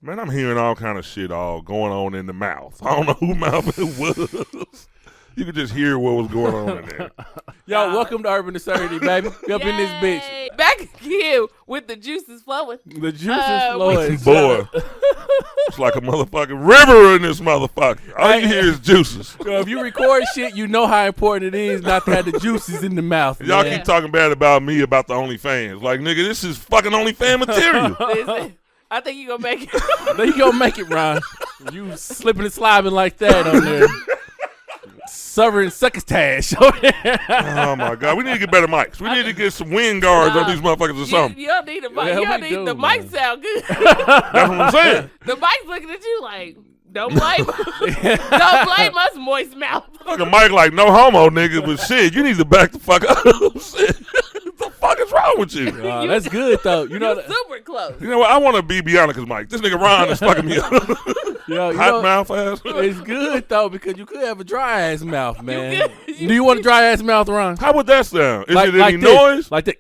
Man, I'm hearing all kind of shit all going on in the mouth. I don't know who mouth it was. You could just hear what was going on in there. Yo, welcome to Urban Absurdity, baby. We up in this bitch. Back again with the juices flowing. The juices flowing. Boy, it's like a motherfucking river in this motherfucker. All you hear is juices. So if you record shit, you know how important it is not to have the juices in the mouth. Y'all keep talking bad about me about the OnlyFans. Like, nigga, this is fucking OnlyFans material. Listen, I think you gonna make it. You gonna make it, Ron. You slipping and sliding like that on there. Suffering succotash over there. Oh, my God. We need to get better mics. We need to get some wind guards on these motherfuckers or something. You don't need a mic. The mic sound good. That's what I'm saying. The mic's looking at you like, don't blame us, moist mouth. Fucking mic like, no homo, nigga, but shit, you need to back the fuck up. Shit. What the fuck is wrong with you? That's good, though. You know, super close. You know what? I want to be Bianca's mic. This nigga Ron is fucking me up. Hot mouth ass. It's good, though, because you could have a dry ass mouth, man. Do you want a dry ass mouth, Ron? How would that sound? Is it like any noise? Like that.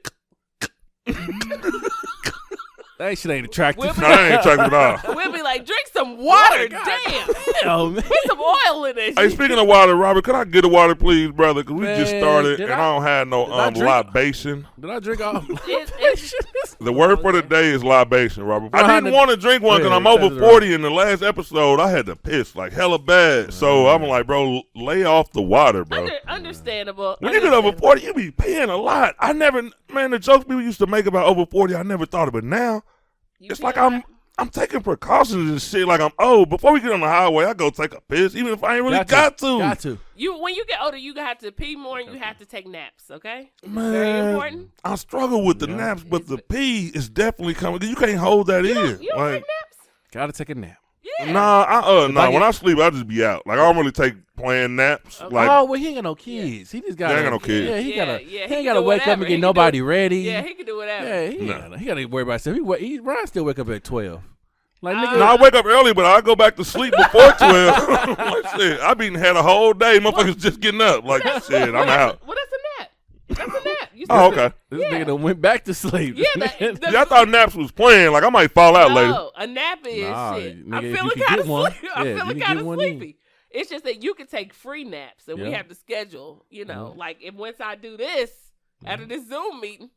That shit ain't attractive. No, that ain't attractive at all. We'll be like, drink some water. Damn. Man. Put some oil in it. Hey, speaking of water, Robert, could I get a water, please, brother? Because we just started, and I don't have no libation. Did I drink all? The word for the day is libation, Robert. I didn't want to drink one because I'm over 40. In the last episode, I had to piss like hella bad. So I'm like, bro, lay off the water, bro. Understandable. When you get over 40, you be paying a lot. The jokes people used to make about over 40, I never thought of it. Now, it's like I'm taking precautions and shit like I'm old. Before we get on the highway, I go take a piss, even if I ain't really got to. Got to. When you get older, you have to pee more and you have to take naps, okay? Man, very important. I struggle with the naps, but the pee is definitely coming. You can't hold that in. You don't take naps? Gotta take a nap. Yeah. Nah. When I sleep, I just be out. Like, I don't really take planned naps. Okay. Like, he ain't got no kids. He just got. He ain't got no kids. Yeah, he ain't got to to wake up and get nobody ready. Yeah, he can do whatever. Yeah, he got to worry about himself. Ryan still wake up at 12. Like, nigga. No, I wake up early, but I go back to sleep before 12. Like, shit, I had a whole day. Motherfuckers just getting up. Like, shit, I'm out. Well, that's a nap. That's a nap. Oh, okay. This nigga done went back to sleep. Yeah, I thought naps was playing. Like, I might fall out later. No, a nap is shit. Nigga, I'm feeling kind of sleepy. I'm Yeah, feeling kind of sleepy. It's just that you can take free naps, and we have to schedule. You know, like if once I do this after this Zoom meeting,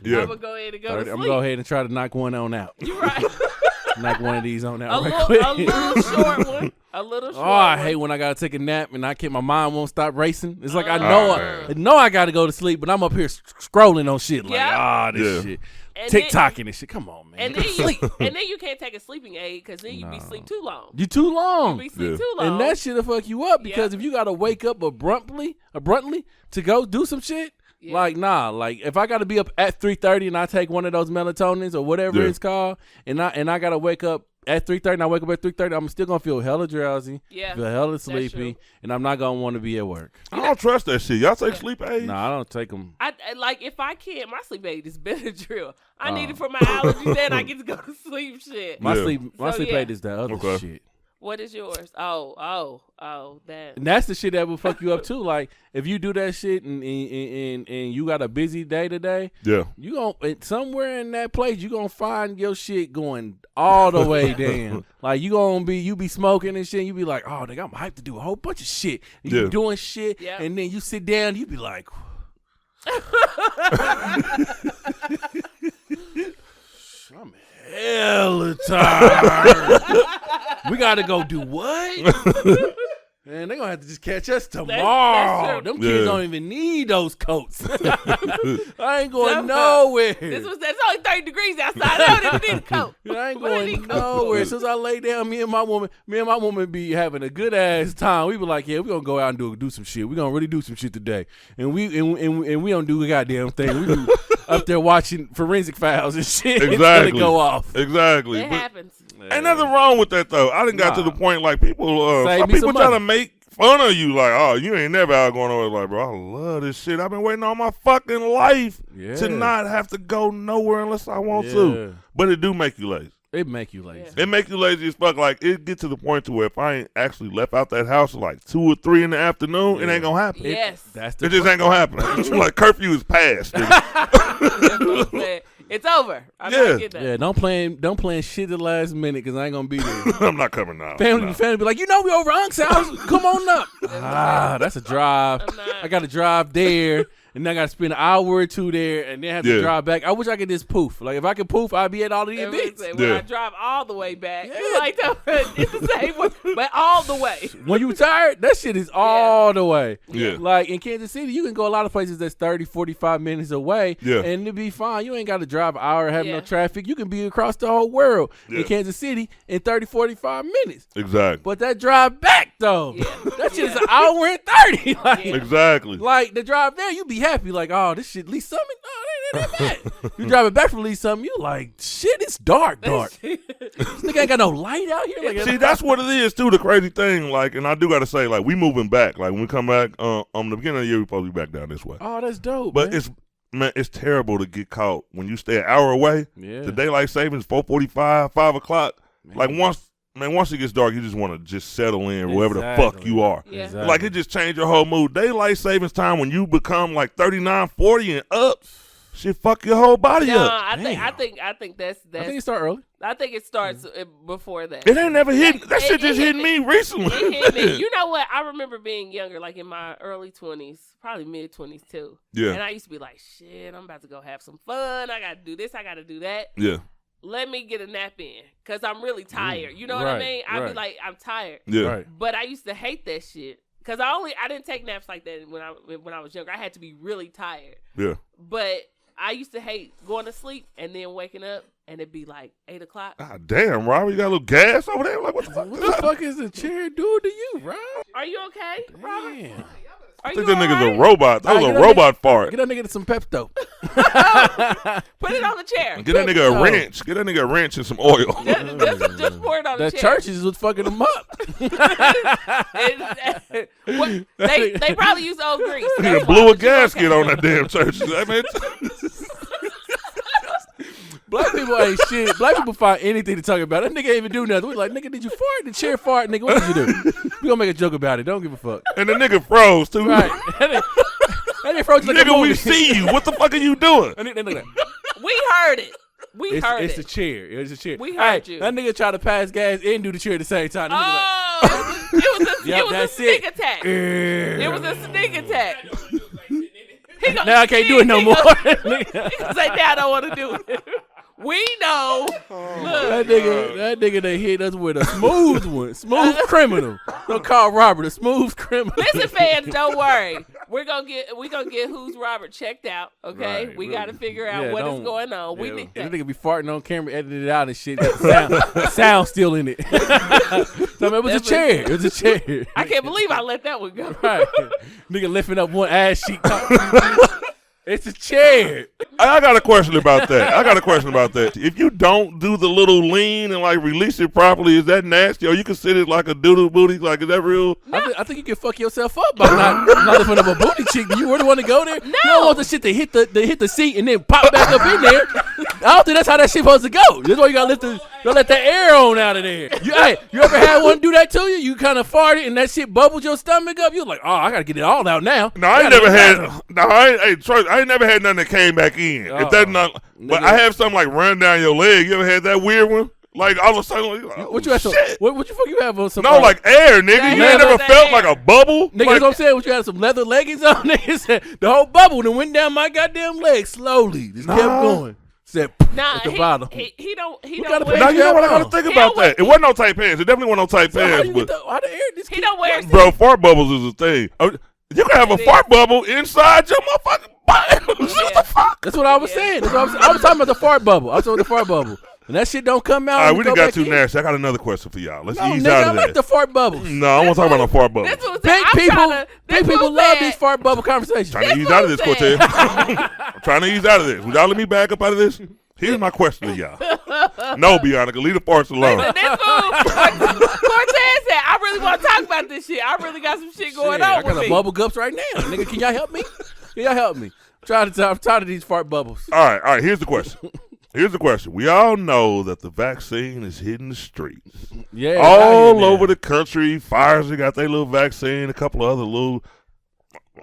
I'm gonna go ahead and go to sleep. I'm gonna go ahead and try to knock one on out. You're right. Knock one of these on out a little short one. A little short. Oh, I hate when I gotta take a nap and my mind won't stop racing. It's like I know I gotta go to sleep, but I'm up here scrolling on shit like this shit. TikToking and shit. Come on, man. And then you can't take a sleeping aid because then you be sleep too long. You too long. You be sleep too long. And that shit'll fuck you up because if you gotta wake up abruptly to go do some shit. Yeah. Like, nah, like if I got to be up at 3:30 and I take one of those melatonins or whatever it's called, and I got to wake up at 3:30 and I wake up at 3:30, I'm still going to feel hella drowsy, feel hella sleepy, and I'm not going to want to be at work. I don't trust that shit. Y'all take sleep aids? Nah, I don't take them. I like, if I can't, my sleep aid is Benadryl. I need it for my allergies, then I get to go to sleep shit. My sleep aid is that other shit. What is yours? Oh, that. And that's the shit that will fuck you up too. Like if you do that shit and you got a busy day today, you gonna somewhere in that place you gonna find your shit going all the way down. Like you be smoking and shit. And you be like, oh, nigga, I'm hyped to do a whole bunch of shit. And you be doing shit, and then you sit down. You be like. I'm hella tired. We gotta go do what? Man, they gonna have to just catch us tomorrow. Them kids don't even need those coats. I ain't going nowhere. That's only 30 degrees outside. I don't even need a coat. I ain't going nowhere. As soon as I lay down, me and my woman be having a good ass time. We be like, yeah, we gonna go out and do some shit. We gonna really do some shit today. And we don't do a goddamn thing. We be up there watching Forensic Files and shit. Exactly. It's gonna go off. It happens. Ain't nothing wrong with that though. I done got to the point like people trying to make fun of you. Like, oh, you ain't never out going over. Like, bro, I love this shit. I've been waiting all my fucking life to not have to go nowhere unless I want to. But it do make you lazy. It make you lazy. It make you lazy as fuck. Like, it get to the point to where if I ain't actually left out that house at like 2 or 3 in the afternoon, it ain't gonna happen. Yes. It just ain't gonna happen. Like, curfew is passed. It's over. I'm not getting that. Yeah, don't plan shit at the last minute because I ain't gonna be there. I'm not coming now. Family be like, we over Unc's house. Come on up. That's a drive. I got to drive there. And then I got to spend an hour or 2 there and then have to drive back. I wish I could just poof. Like, if I could poof, I'd be at all of these events. When I drive all the way back, like it's the same way, but all the way. When you tired, that shit is all the way. Yeah. Like, in Kansas City, you can go a lot of places that's 30, 45 minutes away, and it'll be fine. You ain't got to drive an hour and have no traffic. You can be across the whole world in Kansas City in 30, 45 minutes. Exactly. But that drive back, though, that shit is an hour and 30. Like, exactly. Like, the drive there, you be happy, like, oh, this shit Lee Summit, no, that ain't that bad. You driving back from Lee Summit, you like, shit, it's dark. This nigga ain't got no light out here. Like, see, that's what it is too. The crazy thing, like, and I do got to say, like, we moving back. Like, when we come back, the beginning of the year, we supposed to be back down this way. Oh, that's dope. But it's terrible to get caught when you stay an hour away. Yeah. The daylight savings 4:45, 5 o'clock. Man. Like once it gets dark, you just want to just settle in wherever the fuck you are. Yeah. Exactly. Like, it just changed your whole mood. Daylight savings time when you become like 39, 40 and up, shit fuck your whole body up. I think that's. I think it start early. I think it starts before that. It ain't never hit. That shit just hit me recently. It hit me. You know what? I remember being younger, like in my early 20s, probably mid 20s too. Yeah. And I used to be like, shit, I'm about to go have some fun. I got to do this. I got to do that. Yeah. Let me get a nap in because I'm really tired. You know what I mean? I'd be like, I'm tired. Yeah. Right. But I used to hate that shit because I didn't take naps like that when I was younger. I had to be really tired. Yeah. But I used to hate going to sleep and then waking up and it'd be like 8 o'clock. God damn, Rob, you got a little gas over there? Like, what the fuck? What the fuck is the chair doing to you, Rob? Are you okay, Robert? I think that nigga's a robot. That was a robot fart. Get that nigga some Pepto. Put it on the chair. Get that nigga a wrench. Get that nigga a wrench and some oil. Just pour it on the chair. The churches was fucking them up. They probably use old grease. They blew a gasket on that damn church. I mean, black people ain't shit. Black people find anything to talk about. That nigga ain't even do nothing. We like, nigga, did you fart? The chair fart, nigga. What did you do? We gonna make a joke about it. Don't give a fuck. And the nigga froze too. Right. That nigga froze like nigga, we see you. What the fuck are you doing? We heard it. It's a chair. It's a chair. We heard you. That nigga tried to pass gas and do the chair at the same time. It was a sneak attack. It was a sneak attack. Now I can't do it no more. He say, now I don't want to do it. We know. Look. That nigga that hit us with a smooth one. Smooth criminal. Don't call Robert a smooth criminal. Listen, fans, don't worry. We're gonna get Who's Robert checked out, okay? Right. We gotta figure out what is going on. Yeah, that nigga be farting on camera, edited it out and shit. Sound still in it. So, it was a chair. It was a chair. I can't believe I let that one go. Right. Nigga lifting up one ass cheek. It's a chair. I got a question about that. If you don't do the little lean and like release it properly, is that nasty? Or you consider it like a doodle booty? Like, is that real? I think you can fuck yourself up by not lifting up a booty cheek. You really want to go there? No. You don't want the shit to hit the seat and then pop back up in there. I don't think that's how that shit supposed to go. That's why you gotta let that air on out of there. You ever had one do that to you? You kind of farted and that shit bubbled your stomach up. You're like, oh, I gotta get it all out now. No, I ain't never had nothing that came back in. If that's not, but I have something like run down your leg. You ever had that weird one? Like all of a sudden, like, what you had? What you fuck you have on some? No, like air, nigga. You ain't never felt like a bubble, nigga. That's what I'm saying. What you had some leather leggings on? Nigga said the whole bubble then went down my goddamn leg slowly. Just kept going. Said at the bottom. He don't. Now you know what I gotta think about that. It wasn't no tight pants. It definitely wasn't no tight pants. How the air? He don't wear. Bro, fart bubbles is a thing. You can have a fart bubble inside your motherfucking body. What the fuck? That's what I was saying. I was talking about the fart bubble. I was talking about the fart bubble. And that shit don't come out. All right, we done got too nasty. I got another question for y'all. Let's ease out of that. I like the fart bubbles. No, I want to talk about no fart bubbles. Big people love these fart bubble conversations. Trying to ease out of this, Cortez. I'm trying to ease out of this. Would y'all let me back up out of this? Here's my question to y'all. No, Bianca, leave the farts alone. Listen, this fool, Cortez said, I really want to talk about this shit. I really got some shit going on with me. I got a bubble gups right now. Nigga, can y'all help me? I'm tired of these fart bubbles. All right, here's the question. We all know that the vaccine is hitting the streets. Yeah. All over the country. Pfizer got their little vaccine, a couple of other little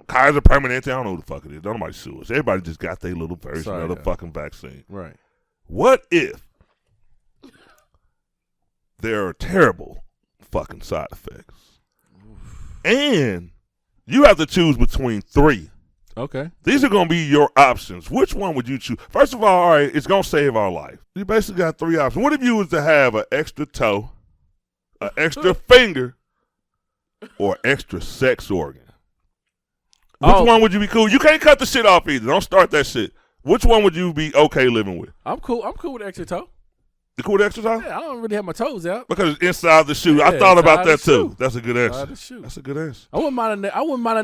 Kaiser Permanente, I don't know who the fuck it is. Don't nobody sue us. Everybody just got their little version of the fucking vaccine. Right. What if there are terrible fucking side effects? And you have to choose between 3. Okay. These are going to be your options. Which one would you choose? First of all right, it's going to save our life. You basically got 3 options. What if you was to have an extra toe, an extra finger, or an extra sex organ? Which one would you be cool? You can't cut the shit off either. Don't start that shit. Which one would you be okay living with? I'm cool with extra toe. You cool with extra toe? Yeah, I don't really have my toes out. Because it's inside the shoe. Yeah, I thought about that too. That's a good answer. That's a good answer. I wouldn't mind an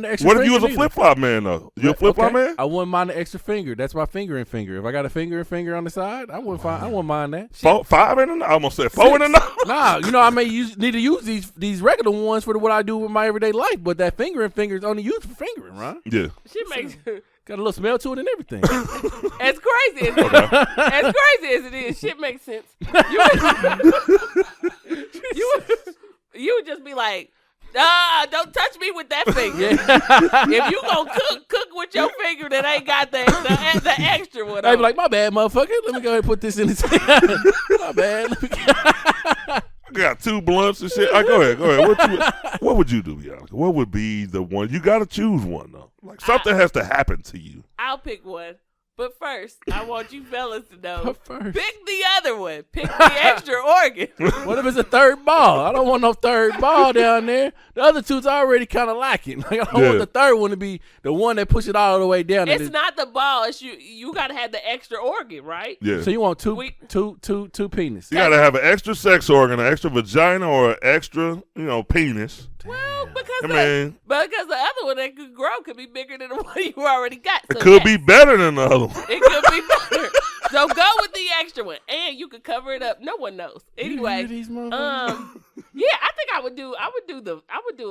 extra What finger. if you was a flip-flop man, though? You a flip-flop man? I wouldn't mind an extra finger. That's my finger and finger. If I got a finger and finger on the side, I wouldn't mind that. 5 in the I almost said 4 in the nose. Nah, I may need to use these regular ones for what I do with my everyday life, but that finger and finger is only used for fingering, right? Yeah. She makes... Got a little smell to it and everything. As crazy as it is, shit makes sense. You would just be like, don't touch me with that finger. Yeah. If you gonna cook with your finger that ain't got the extra one. I'd be like, my bad, motherfucker. Let me go ahead and put this in his hand. My bad. I got 2 blunts and shit. Go ahead. What would you do, Bianca? What would be the one? You got to choose one, though. Like, something has to happen to you. I'll pick one. But first, I want you fellas to know, pick the other one. Pick the extra organ. What if it's a third ball? I don't want no third ball down there. The other 2's already kind of lacking. Like, I don't want the third one to be the one that pushes it all the way down. It's not the ball. It's you got to have the extra organ, right? Yeah. So you want two penises. You got to have an extra sex organ, an extra vagina, or an extra, penis. Well, because the other one that could grow could be bigger than the one you already got. So it could be better than the other one. It could be better. So go with the extra one, and you could cover it up. No one knows. Anyway, I think I would do a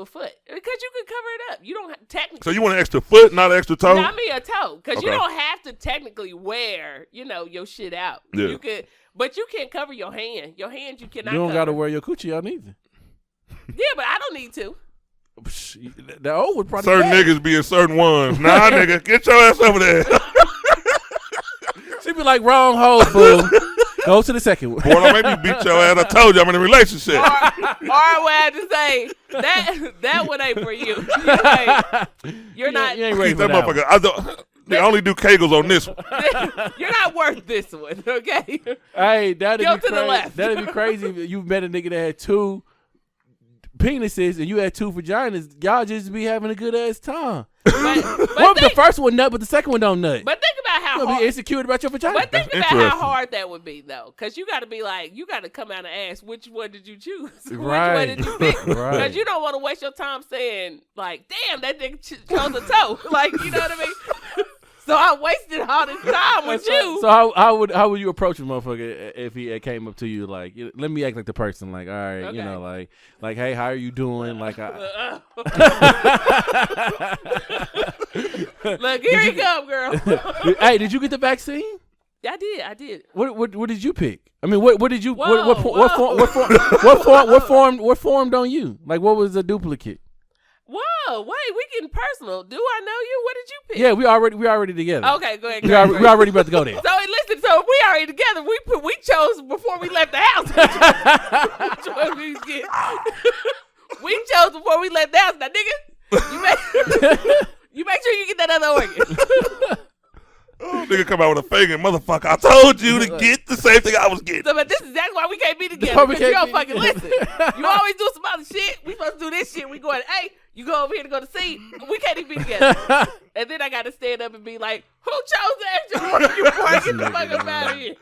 foot because you could cover it up. You don't technically. So you want an extra foot, not an extra toe? Not me a toe, because you don't have to technically wear, your shit out. Yeah. You could, but you can't cover your hand. Your hand you cannot. You don't got to wear your coochie out either. Yeah, but I don't need to. The old would probably certain niggas be in certain ones. Nah, nigga, get your ass over there. She be like, wrong hole, fool. Go to the second one. Boy, don't make me beat your ass. I told you I'm in a relationship. Or I had to say that one ain't for you. You're not. You ain't ready for that motherfucker. They only do Kegels on this one. You're not worth this one, okay? Hey, that'd Go to the left. That'd be crazy if you met a nigga that had 2 penises and you had 2 vaginas. Y'all just be having a good ass time. What if the first one nut, but the second one don't nut? But think about how hard. Be insecure about your vagina. But think about how hard that would be, though, because you got to be like, you got to come out and ask, which one did you choose? Right. Which one did you pick? Because you don't want to waste your time saying, like, damn, that nigga chose a toe. Like, you know what I mean? So I wasted all this time with you. So how would you approach a motherfucker if he came up to you like, let me act like the person, like, all right, okay. Like, hey, how are you doing? Like, look, here you come, girl. Hey, did you get the vaccine? Yeah, I did. What did you pick? I mean, what did you? What formed on you? Like, what was the duplicate? Whoa, wait, we getting personal. Do I know you? What did you pick? Yeah, we already together. Okay, go ahead. We already about to go there. So listen, so if we already together, we chose before we left the house. Which one we get? We chose before we left the house. Now, nigga, you make sure you get that other organ. Oh, nigga come out with a finger, motherfucker. I told you to get the same thing I was getting. So, but this is exactly why we can't be together. Because you don't fucking listen. You always do some other shit. We supposed to do this shit. We going, hey, you go over here to go to see. We can't even be together. And then I got to stand up and be like, who chose the extra organ? You boy, get the fuck up out of here.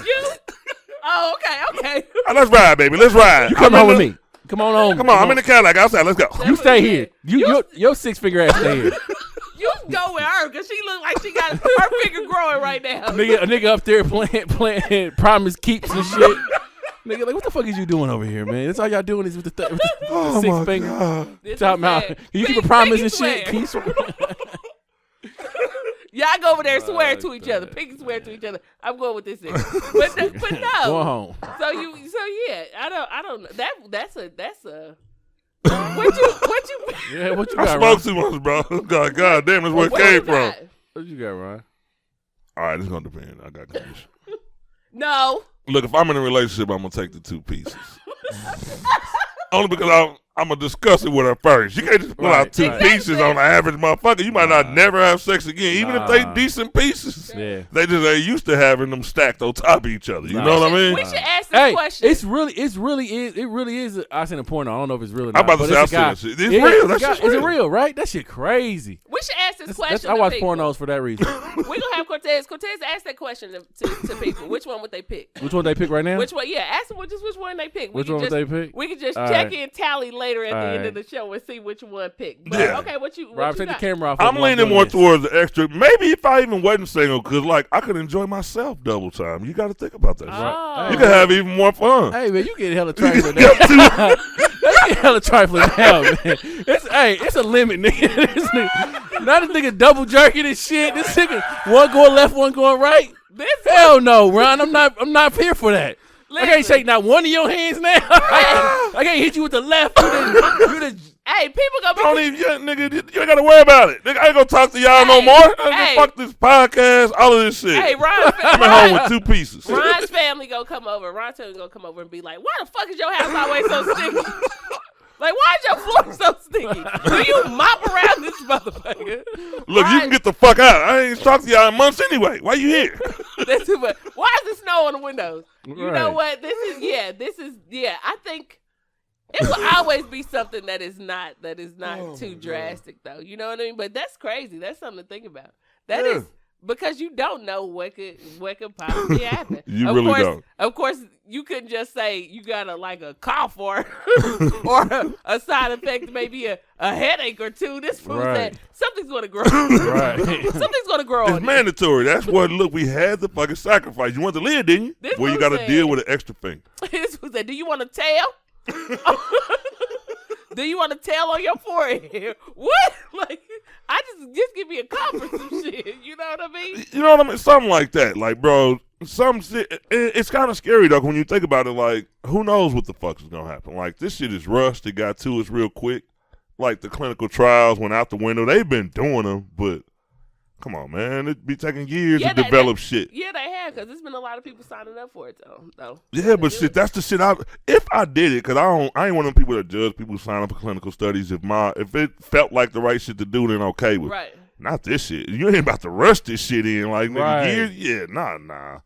You? Oh, okay. Let's ride, baby. Let's ride. You come home with me. Come on home. Come on. I'm in the Cadillac outside. Let's go. You stay here. Your 6-finger ass stay here. go with her because she look like she got her finger growing right now. A nigga up there playing Promise Keeps and shit. Nigga, like, what the fuck is you doing over here, man? That's all y'all doing is with the six finger. Talking about, can you keep a promise and shit? Can you swear? Y'all go over there and swear to each other. Pinky swear to each other. I'm going with this nigga. But no. Go home. So yeah, I don't know. That's a what you Yeah, what you I got, smoked too much, bro. God damn, that's where it came from. What you got, Ryan? All right, it's gonna depend. I got condition. No. Look, if I'm in a relationship, I'm gonna take the 2 pieces. Only because I'm gonna discuss it with her first. You can't just pull out 2 pieces on the average motherfucker. You might not never have sex again, even if they decent pieces. Yeah. They just ain't used to having them stacked on top of each other. You know what I mean? We should ask this question. It really is. I seen a porno. I don't know if it's real or not. I'm about to say I've seen it. It's real. That's just real. It's real, right? That shit crazy. We should ask this question. I watch people. pornos for that reason. We're gonna have Cortez ask that question to people. Which one would they pick? Which one they pick right now? Which one? Yeah, ask them which one they pick. Which one would they pick? We can just check in tally later at the end of the show and see which one picked. But, okay, what you Rob, take got? the camera off. I'm leaning more towards the extra. Maybe if I even wasn't single, because like I could enjoy myself double time. You got to think about that. Oh. You can have even more fun. Hey man, you get hella trifling now. You get hella trifling now, man. It's a limit, nigga. Not this nigga double jerking and shit. This nigga one going left, one going right. Hell no, Ron. I'm not here for that. Listen. I can't shake not one of your hands now. I can't hit you with the left. Hey, people gonna be... Don't even, nigga, you ain't got to worry about it. Nigga, I ain't going to talk to y'all no more. Fuck this podcast, all of this shit. Hey, Ron. I'm at home with 2 pieces. Ron's family gonna come over. Ron's family gonna come over and be like, why the fuck is your house always so sticky? Like, why is your floor so sticky? Do you mop around this motherfucker? Look, you can get the fuck out. I ain't talked to y'all in months anyway. Why you here? That's too much. Why is the snow on the windows? You know what? This is I think it will always be something that is not too drastic though. You know what I mean? But that's crazy. That's something to think about. That is because you don't know what could possibly happen. You really don't. Of course, you couldn't just say you got a cough or a side effect, maybe a headache or 2. This food said something's going to grow. Right. Something's going to grow. It's mandatory. That's what. Look, we had the fucking sacrifice. You want to live, didn't you? Well, you got to deal with an extra thing. This food said, "Do you want to tail? Do you want to tail on your forehead? What? Like, just give me a cough or some shit. You know what I mean? You know what I mean? Something like that. Like, bro, some shit. It's kind of scary though when you think about it. Like, who knows what the fuck is gonna happen? Like, this shit is rushed. It got to us real quick. Like, the clinical trials went out the window. They've been doing them, but come on, man. It'd be taking years to develop shit. Yeah, they have, because there's been a lot of people signing up for it, though. Yeah, but shit, that's the shit if I did it, because I ain't one of them people that judge people who sign up for clinical studies. If it felt like the right shit to do, then okay with it. Right. Not this shit. You ain't about to rush this shit in like years. Yeah, nah.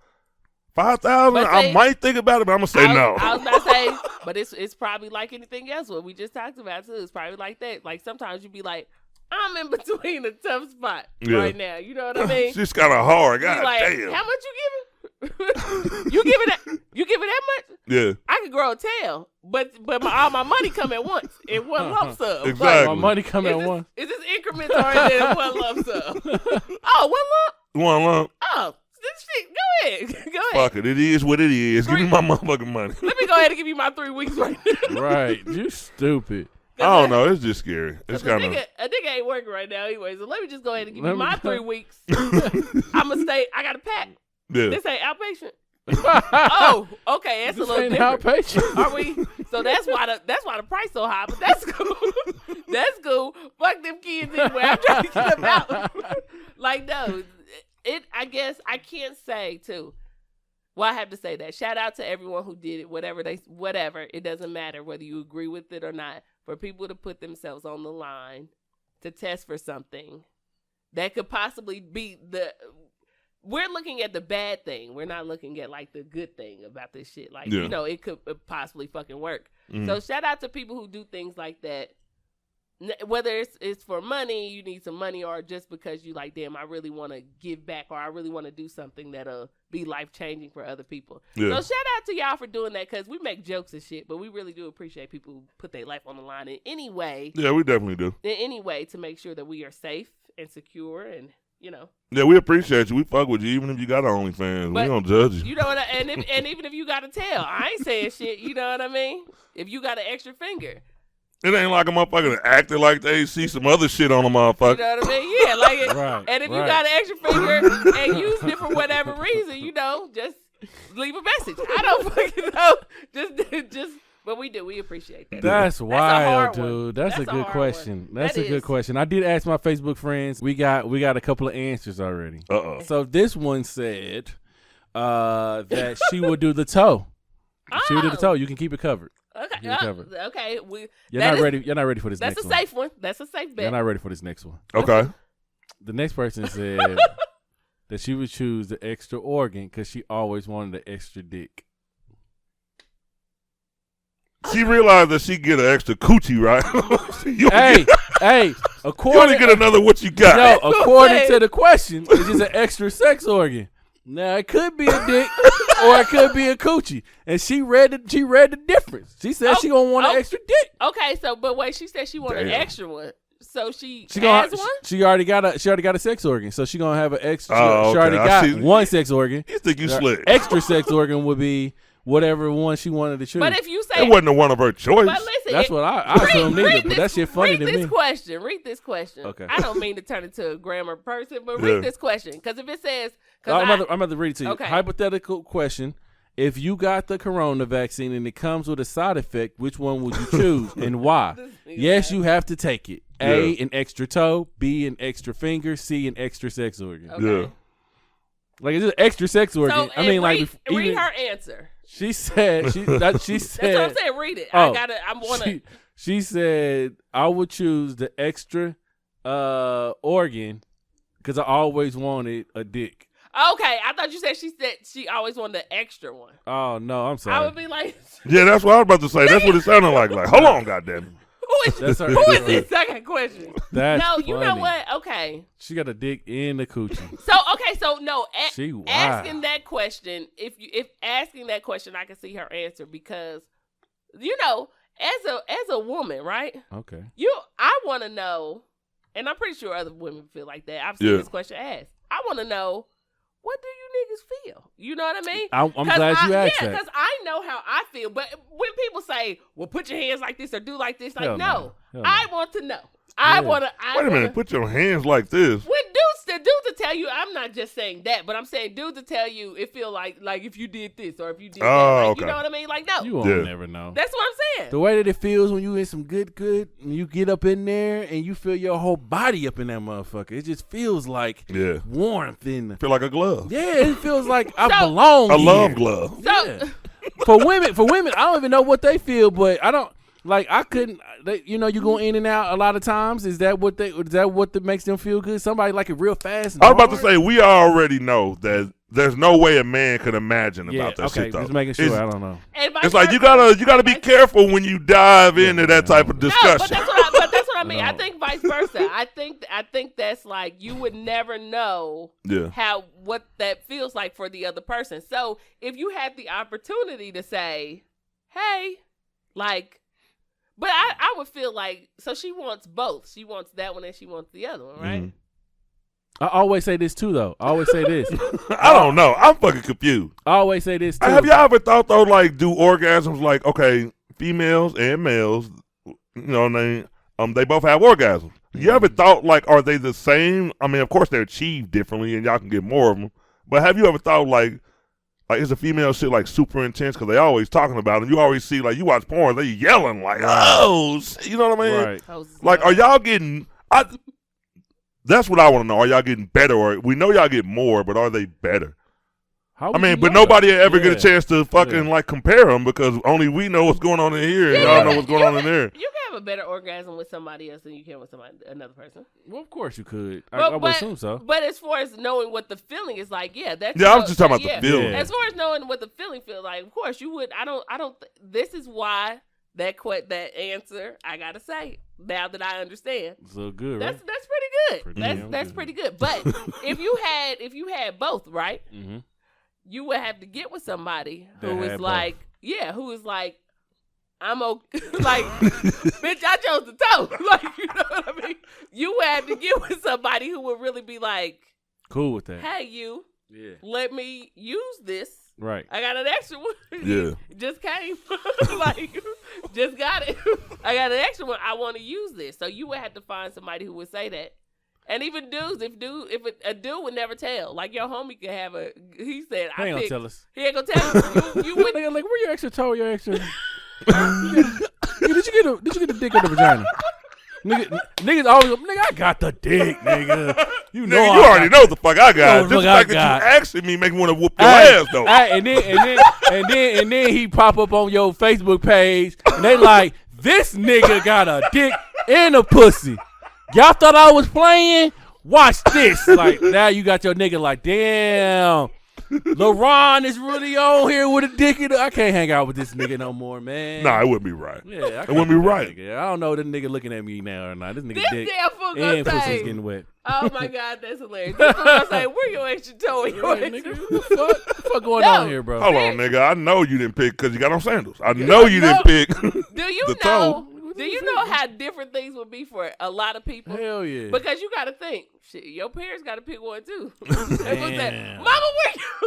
5,000, I might think about it, but I'm going to say no. I was about to say, but it's probably like anything else, what we just talked about, too. It's probably like that. Like, sometimes you be like, I'm in between a tough spot right now. You know what I mean? She's kind of hard. God like, damn. How much you giving? You giving that much? Yeah. I could grow a tail, but all my money come at once in one lump sum. Exactly. Like, my money come at once. Is this increments oriented in one lump sum? Oh, One lump. Oh, this shit. Go ahead. Fuck it. It is what it is. Give me my motherfucking money. Let me go ahead and give you my 3 weeks right now. Right. You stupid. I don't know. It's just scary. It's kind of a nigga ain't working right now anyway. So let me just go ahead and give you my 3 weeks. I'ma stay. I got a pack. Yeah. This ain't outpatient. Oh, okay. That's this a little ain't different. Outpatient. Are we? So that's why the price so high. But that's cool. That's cool. Fuck them kids anyway. I'm trying to get them out. Like no, I guess I can't say too. Well, I have to say that. Shout out to everyone who did it. Whatever. It doesn't matter whether you agree with it or not. For people to put themselves on the line to test for something that could possibly be we're looking at the bad thing. We're not looking at like the good thing about this shit. Like, you know, it could possibly fucking work. Mm-hmm. So shout out to people who do things like that. Whether it's for money, you need some money, or just because you like, damn, I really want to give back, or I really want to do something that'll be life-changing for other people. Yeah. So shout out to y'all for doing that, because we make jokes and shit, but we really do appreciate people who put their life on the line in any way. Yeah, we definitely do. In any way to make sure that we are safe and secure, and Yeah, we appreciate you. We fuck with you, even if you got OnlyFans. We don't judge you. You know what? And even if you got a tail, I ain't saying shit. You know what I mean? If you got an extra finger. It ain't like a motherfucker acting like they see some other shit on a motherfucker. You know what I mean? Yeah, like it. Right, and if you got an extra finger and using it for whatever reason, just leave a message. I don't fucking know. Just. But we do. We appreciate that. That's wild, dude. That's a good question. That's a good question. I did ask my Facebook friends. We got a couple of answers already. So this one said that she would do the toe. She would do the toe. You can keep it covered. Okay. Okay. You're not ready for this next one. That's a safe one. That's a safe bet. You're not ready for this next one. Okay. The next person said that she would choose the extra organ because she always wanted the extra dick. She realized that she get an extra coochie, right? Hey, you only get another what you got. No, according to the question, it's just an extra sex organ. Now it could be a dick or it could be a coochie, and she read the difference. She said she gonna want an extra dick. Okay, but wait, she said she wanted an extra one. So she has one. She already got a sex organ, so she gonna have an extra. She already got one sex organ. You think you slick? Extra sex organ would be whatever one she wanted to choose. But if you say it wasn't one of her choice, but listen, that's what I assumed either. But that shit funny to me. Read this question. Okay. I don't mean to turn into a grammar person, but read this question because if it says, I'm about to read it to you. Okay. Hypothetical question: if you got the corona vaccine and it comes with a side effect, which one would you choose and why? Yes, you have to take it. A, an extra toe. B, an extra finger. C, an extra sex organ. Okay. Yeah. Like it's just extra sex organ. So, I mean, read her answer. She said she said. That's what I'm saying. Read it. She said I would choose the extra organ because I always wanted a dick. Okay, I thought you said she always wanted the extra one. Oh no, I'm sorry. I would be like, yeah, that's what I was about to say. That's what it sounded like. Like, hold on, goddamn. Who is this second question? That's no, you funny. know what? Okay. She got a dick in the coochie. So no, asking that question, if asking that question, I can see her answer because, as a woman, right? Okay. I want to know, and I'm pretty sure other women feel like that. I've seen this question asked. I want to know, what do you niggas feel? You know what I mean? I'm glad you asked that. Yeah, because I know how I feel. But when people say, well, put your hands like this or do like this, like, no. I want to know. Wait a minute, put your hands like this. When dudes to tell you, I'm not just saying that, but I'm saying dudes to tell you it feel like if you did this or if you did that. Like, okay. You know what I mean? Like, no. You won't never know. That's what I'm saying. The way that it feels when you in some good, and you get up in there and you feel your whole body up in that motherfucker. It just feels like warmth in. Feel like a glove. Yeah, it feels like I belong a here. love glove. Yeah. For women, I don't even know what they feel, but I don't. Like I couldn't, you go in and out a lot of times. Is that what makes them feel good? Somebody like it real fast. I was about to say we already know that there's no way a man could imagine about that shit. Though. Just making sure. I don't know. It's like you gotta be careful when you dive into that type of discussion. No, but that's what I mean. I think vice versa. I think that's like you would never know what that feels like for the other person. So if you had the opportunity to say, hey, like. But I would feel like, so she wants both. She wants that one and she wants the other one, right? Mm-hmm. I always say this, too, though. I always say this. I don't know. I'm fucking confused. I always say this, too. Have y'all ever thought, though, like, do orgasms like, okay, females and males, they both have orgasms. You ever thought, like, are they the same? I mean, of course, they're achieved differently and y'all can get more of them. But have you ever thought, like is a female shit like super intense because they always talking about it. You always see like you watch porn, they yelling like, oh, you know what I mean? Right. Like, are y'all getting? That's what I want to know. Are y'all getting better? Or we know y'all get more, but are they better? But nobody ever get a chance to fucking like compare them because only we know what's going on in here and y'all know what's going on in there. You can have a better orgasm with somebody else than you can with another person. Well, of course you could. I would assume so. But as far as knowing what the feeling is like, I was just talking about the feeling. As far as knowing what the feeling feels like, of course you would. I don't. This is why that answer I gotta say now that I understand. So good. That's pretty good. That's pretty good. But if you had both, right? Mm-hmm. You would have to get with somebody who is like, I'm okay. Like, bitch, I chose the toe. Like, you know what I mean? You had to get with somebody who would really be like, cool with that. Hey, let me use this. Right. I got an extra one. Yeah. Just came. Like, just got it. I got an extra one. I want to use this. So you would have to find somebody who would say that. And even dudes, if a dude would never tell. Like, your homie could have he said, he ain't gonna tell us. He ain't gonna tell us. You wouldn't. Nigga, like, where your extra toe, your extra... Did you get a dick or the vagina? Niggas always go, nigga, I got the dick, nigga. You know, nigga, you already know what the fuck I got. Just the fact that you asking me make me want to whoop your ass, though. And then he pop up on your Facebook page, and they like, this nigga got a dick and a pussy. Y'all thought I was playing? Watch this. Like, now you got your nigga like, damn, LeBron is really on here with a dick in it. I can't hang out with this nigga no more, man. Nah, it wouldn't be right. Yeah, it wouldn't be right. Nigga. I don't know this nigga looking at me now or not. This nigga dick damn fool and gonna pussy's say, getting wet. Oh my God, that's hilarious. This fool gonna say, where your extra toe and your extra nigga, what the fuck going on here, bro? Hold on, nigga. I know you didn't pick because you got on sandals. I know you didn't pick the toe. Do you know how different things would be for a lot of people? Hell yeah. Because you got to think, shit, your parents got to pick one too. Damn. Mama,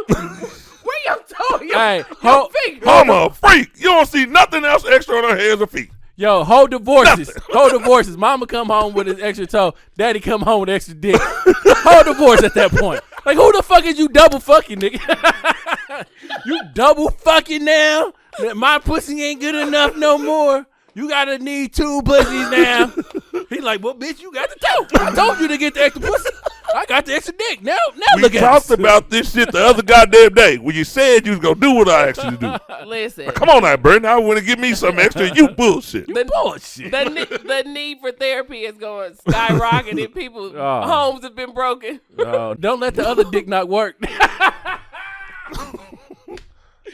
where your toe, your finger? Mama, a freak. You don't see nothing else extra on her hands or feet. Yo, hold divorces. Hold divorces. Mama come home with his extra toe. Daddy come home with extra dick. Hold divorce at that point. Like, who the fuck is you double fucking, nigga? You double fucking now? My pussy ain't good enough no more. You gotta need 2 pussies now. He's like, well, bitch, you got the toe. I told you to get the extra pussy. I got the extra dick. Now look at We talked about this shit the other goddamn day when you said you was gonna do what I asked you to do. Listen. Now, come on now, Brent. I want to give me some extra. You bullshit. Bullshit. The need for therapy is going skyrocketing. People's homes have been broken. Don't let the other dick not work.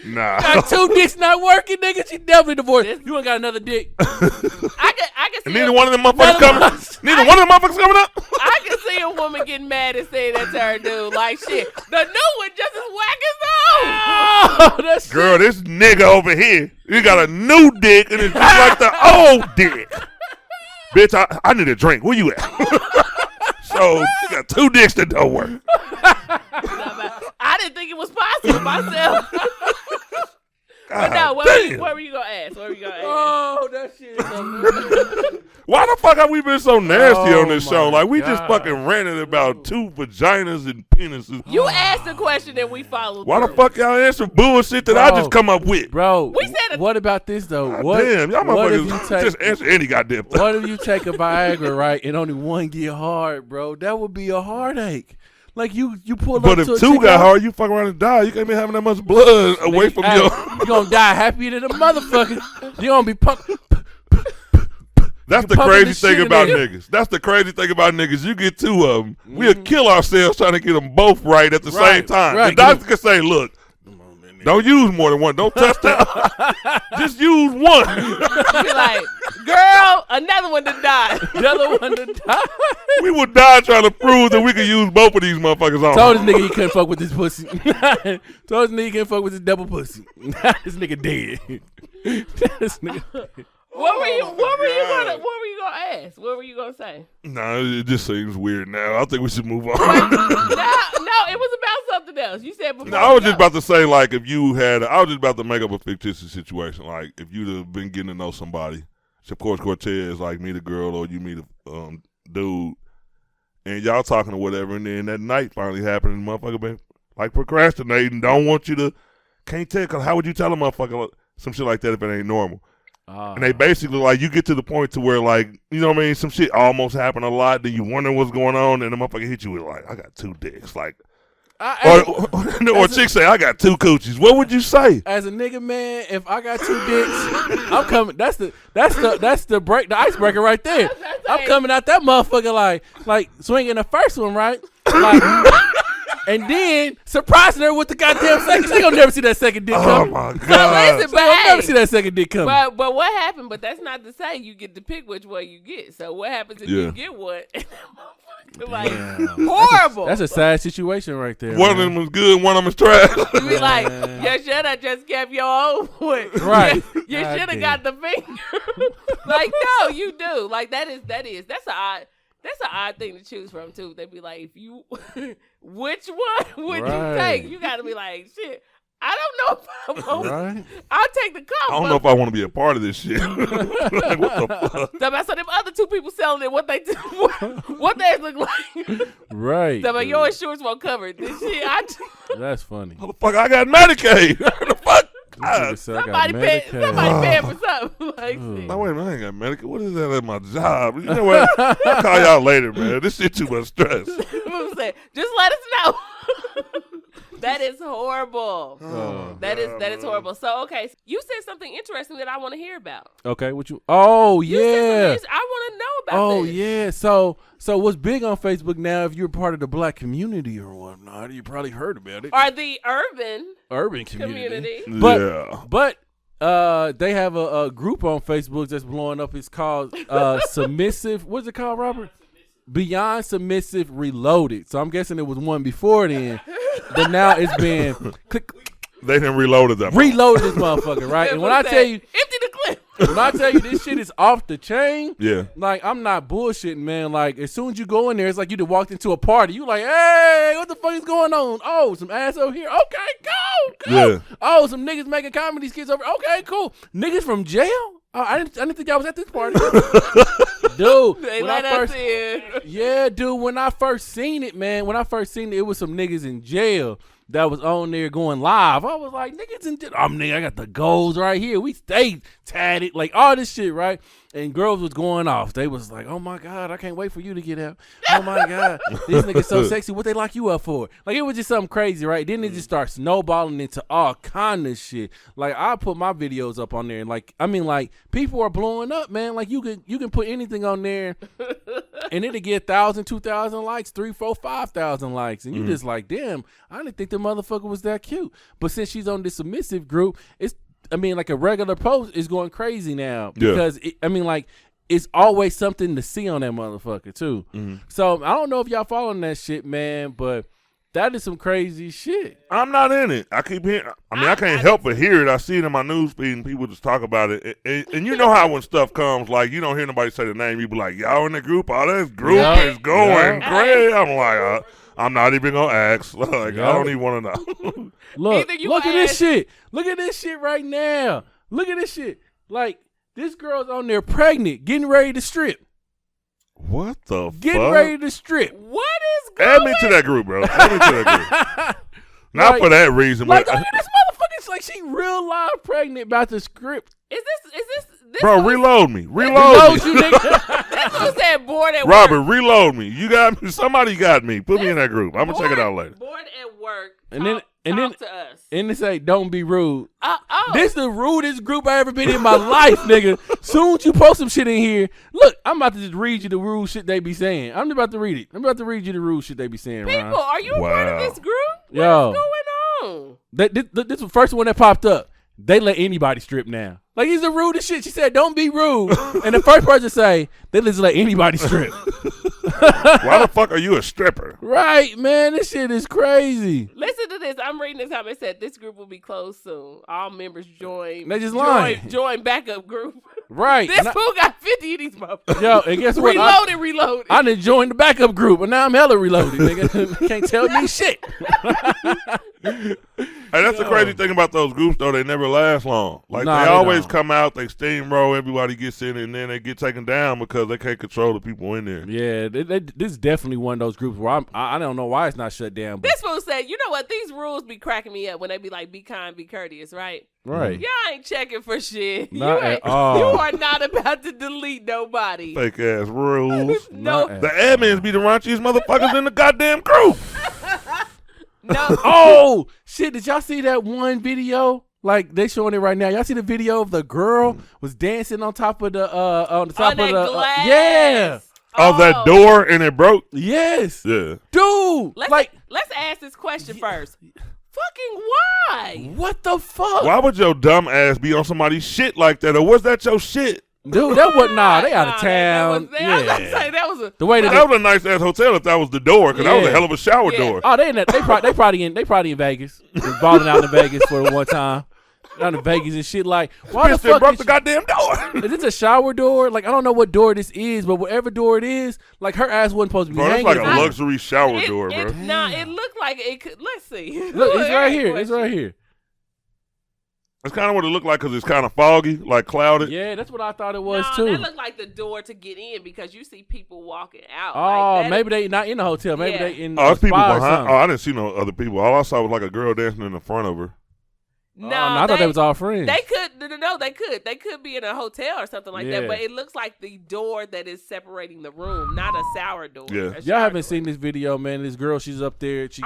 Nah. Got 2 dicks not working, nigga. She definitely divorced. You ain't got another dick. I can see neither one of them motherfuckers coming up. Neither one of them motherfuckers coming up. I can see a woman getting mad and saying that to her dude. Like, shit, the new one just as whack as the old. Girl, this nigga over here, he got a new dick and it's just like the old dick. Bitch, I need a drink. Where you at? So, you got 2 dicks that don't work. I didn't think it was possible myself. But no, what were you going to ask? Oh, that shit. Why the fuck have we been so nasty on this show? Like, we just fucking ranted about 2 vaginas and penises. You asked a question and we followed Why through. the fuck y'all answer bullshit that I just come up with? Bro, we said what about this, though? Damn, y'all motherfuckers just answer any goddamn thing. What if you take a Viagra, right, and only 1 get hard, bro? That would be a heartache. Like, you pull but up to if 2 got hard, you fuck around and die. You can't be having that much blood away from your... You gonna die happier than a motherfucker. You gonna be pumped. That's the crazy thing about niggas. That's the crazy thing about niggas. You get 2 of them, we'll kill ourselves trying to get them both right at the same time. Right. The doctor can say, look, don't use more than 1. Don't touch that. Just use 1. Be like, girl, another one to die. Another one to die. We would die trying to prove that we could use both of these motherfuckers on. Told this nigga he couldn't fuck with this pussy. Told this nigga he couldn't fuck with this double pussy. This nigga dead. This nigga. What were you gonna ask? What were you gonna say? No, it just seems weird now. I think we should move on. No, it was about something else. You said before. No, I was just about to say, like, if you had, I was just about to make up a fictitious situation. Like, if you'd have been getting to know somebody, of course, Cortez, like, meet a girl or you meet a dude, and y'all talking or whatever, and then that night finally happened, and the motherfucker been, like, procrastinating, don't want you to, can't tell, because how would you tell a motherfucker some shit like that if it ain't normal? And they basically, like, you get to the point to where, like, you know what I mean, some shit almost happened a lot, then you wonder what's going on, and the motherfucker hit you with, like, I got 2 dicks, like, or chicks say, I got 2 coochies. What would you say? As a nigga, man, if I got 2 dicks, I'm coming. That's the icebreaker right there. I'm coming out that motherfucker like swinging the first one, right? Like, and then surprising her with the goddamn second. She gonna never see that second dick coming. Oh my God! So listen, but never see that second dick coming. But what happened? But that's not to say you get to pick which one you get. So what happens if you get one? Like horrible. That's a sad situation right there. One of them was good, one of them is trash. You be like, you should have just kept your own one. Right. You should have got the finger. Like, no, you do. Like that's an odd thing to choose from too. They'd be like, if you which one would you take? You gotta be like, shit. I don't know if I want. Right. I'll take the cup. I don't know if I want to be a part of this shit. Like, what the fuck? So them other two people selling it, what they do, what they look like. Right. So your insurance won't cover it. This shit, that's funny. Motherfucker, I got Medicaid. What the fuck? Somebody paying for something. Like, no, wait a minute, I ain't got Medicaid. What is that at my job? You know what? I'll call y'all later, man. This shit too much stress. Just let us know. That is horrible. That is horrible. So, okay, you said something interesting that I want to hear about. Okay, what you? Oh, yeah. I want to know about this. Oh, yeah. So what's big on Facebook now, if you're part of the black community or whatnot, you probably heard about it. Or the urban community. Yeah. But they have a group on Facebook that's blowing up. It's called Submissive. What's it called, Robert? Beyond Submissive Reloaded. So I'm guessing it was one before then. But now it's been they didn't reloaded that. Reloaded this motherfucker, right? And when I tell you, empty the clip. When I tell you this shit is off the chain, yeah. Like I'm not bullshitting, man. Like as soon as you go in there, it's like you just walked into a party. You like, hey, what the fuck is going on? Oh, some ass over here. Okay, go. Yeah. Oh, some niggas making comedy skits over. Okay, cool. Niggas from jail. I didn't think y'all was at this party. Dude, they let us in. Yeah, dude, when I first seen it, it was some niggas in jail that was on there going live. I was like, niggas in jail. Nigga, I got the goals right here. We stayed tatted, like all this shit, right? And girls was going off. They was like, oh my God, I can't wait for you to get out. Oh my God, these niggas so sexy. What they lock you up for? Like it was just something crazy, right? Then it just starts snowballing into all kind of shit. Like I put my videos up on there, and like people are blowing up, man. Like you can put anything on there, and it'll get 1,000, 2,000 likes, 3, 4, 5,000 likes, and you just like, damn, I didn't think the motherfucker was that cute. But since she's on this submissive group, like a regular post is going crazy now because it's always something to see on that motherfucker too. Mm-hmm. So I don't know if y'all following that shit, man, but that is some crazy shit. I'm not in it. I keep hearing. I can't help but hear it. I see it in my newsfeed and people just talk about it. And you know how when stuff comes, like you don't hear nobody say the name, you be like, y'all in the group? Oh, this group is going great. I'm like, I'm not even gonna ask. Like I don't even want to know. Look at this shit. Look at this shit right now. Look at this shit. Like this girl's on there pregnant, getting ready to strip. What the fuck? Getting ready to strip. What is going on? Add me to that group, bro. Add me to that group. Not for that reason. Like, look at this motherfucker. It's like she real live pregnant about the script. Is this bro, reload me. Reload me. You, nigga. That's what said bored at Robert, work. Reload me. You got me. Somebody got me. Put me in that group. I'm going to check it out later. Bored at work. And then to us. And they say, don't be rude. This is the rudest group I ever been in my life, nigga. Soon as you post some shit in here, look, I'm about to just read you the rude shit they be saying. I'm about to read it. I'm about to read you the rude shit they be saying, People, Ron. are you a part of this group? Yo. What's going on? This was the first one that popped up. They let anybody strip now. Like, he's the rudest shit. She said, don't be rude. And the first person say, they just let anybody strip. Why the fuck are you a stripper? Right, man. This shit is crazy. Listen to this. I'm reading this time. It said, this group will be closed soon. All members join. They just lying. Join backup group. Right. This fool got 50 of these motherfuckers. Yo, and guess what? Reloaded. I done joined the backup group, and now I'm hella reloaded, nigga. Can't tell me shit. Hey, that's the crazy thing about those groups, though. They never last long. Like, they always come out, they steamroll, everybody gets in, and then they get taken down because they can't control the people in there. Yeah, this is definitely one of those groups where I don't know why it's not shut down. But this fool said, you know what? These rules be cracking me up when they be like, be kind, be courteous, right? Right. Y'all ain't checking for shit. Not at all. You are not about to delete nobody. Fake ass rules. No. The admins be the raunchiest motherfuckers in the goddamn group. No. Oh, shit. Did y'all see that one video? Like, they showing it right now. Y'all see the video of the girl was dancing on top of the glass. yeah. Oh, that door and it broke? Yes. Yeah. Dude. Let's let's ask this question first. Fucking why? What the fuck? Why would your dumb ass be on somebody's shit like that? Or was that your shit? Dude, that wasn't. Nah, they out of town. I was about to say that was a that was a nice ass hotel if that was the door, because that was a hell of a shower door. Oh, they probably in Vegas, balling out in Vegas for one time. Down in Vegas and shit. Like, why the fuck broke the goddamn door? Is this a shower door? Like, I don't know what door this is, but whatever door it is, like, her ass wasn't supposed to be hanging. It's like a luxury shower door, bro. Nah, it looked like it could. Let's see. Look, it's right here. It's right here. That's kind of what it looked like because it's kind of foggy, like clouded. Yeah, that's what I thought it was too. That looked like the door to get in because you see people walking out. Oh, like maybe they not in the hotel. Maybe they in. Oh, it's people behind. Oh, I didn't see no other people. All I saw was like a girl dancing in the front of her. No, I thought they was all friends. They could. No, they could. They could be in a hotel or something like that. But it looks like the door that is separating the room, not a shower door. Yeah, y'all haven't seen this video, man. This girl, she's up there. She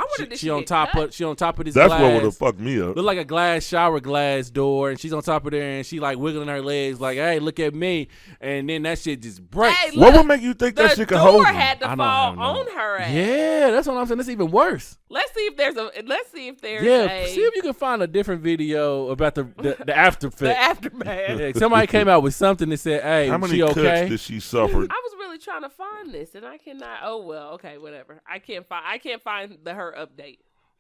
on top of this. That's glass. what would have fucked me up. Look like a glass shower glass door, and she's on top of there, and she like wiggling her legs, like, "Hey, look at me!" And then that shit just breaks. Hey, what would make you think that shit could hold you? The door had to fall on her ass. Yeah, that's what I'm saying. That's even worse. Let's see if there's see if you can find a different video about the aftermath. The aftermath. Yeah, somebody came out with something that said, "Hey, how many she cuts okay?" did she suffer? I was really trying to find this, and I cannot. Oh well, okay, whatever. I can't find her update.